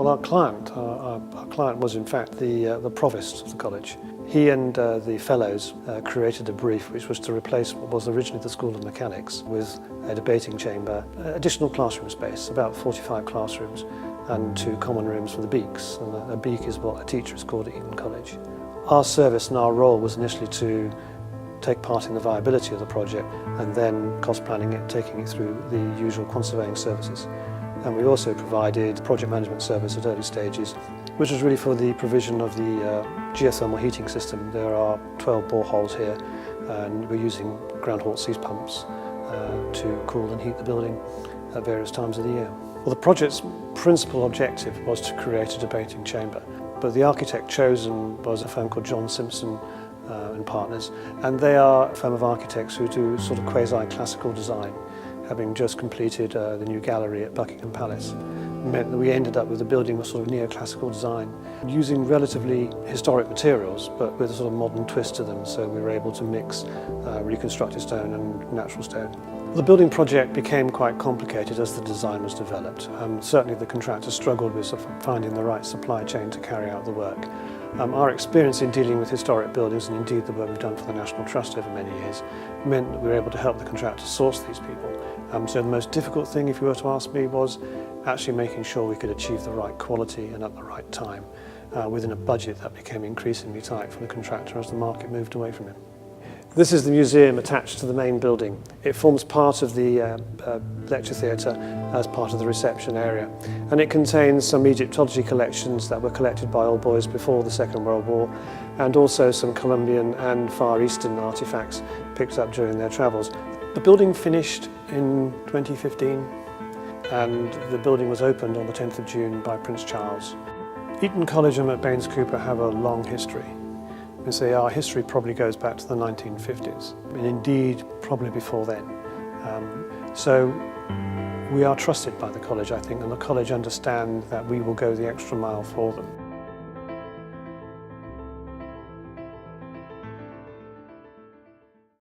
Well, our client was in fact the provost of the college. He and the fellows created a brief which was to replace what was originally the School of Mechanics with a debating chamber, additional classroom space, about 45 classrooms, and 2 common rooms for the beaks. And a beak is what a teacher is called at Eton College. Our service and our role was initially to take part in the viability of the project and then cost planning it, taking it through the usual quant-surveying services. And we also provided project management service at early stages, which was really for the provision of the geothermal heating system. There are 12 boreholes here, and we're using ground halt seed pumps to cool and heat the building at various times of the year. Well, the project's principal objective was to create a debating chamber, but the architect chosen was a firm called John Simpson and Partners, and they are a firm of architects who do sort of quasi-classical design, having just completed the new gallery at Buckingham Palace. It meant that we ended up with a building with sort of neoclassical design, using relatively historic materials, but with a sort of modern twist to them, so we were able to mix reconstructed stone and natural stone. The building project became quite complicated as the design was developed. Certainly the contractor struggled with finding the right supply chain to carry out the work. Our experience in dealing with historic buildings, and indeed the work we've done for the National Trust over many years, meant that we were able to help the contractor source these people. So the most difficult thing, if you were to ask me, was actually making sure we could achieve the right quality and at the right time within a budget that became increasingly tight for the contractor as the market moved away from him. This is the museum attached to the main building. It forms part of the lecture theatre as part of the reception area, and it contains some Egyptology collections that were collected by old boys before the Second World War, and also some Colombian and Far Eastern artefacts picked up during their travels. The building finished in 2015, and the building was opened on the 10th of June by Prince Charles. Eton College and McBain's Cooper have a long history. We say our history probably goes back to the 1950s, and indeed probably before then. So we are trusted by the college, I think, and the college understand that we will go the extra mile for them.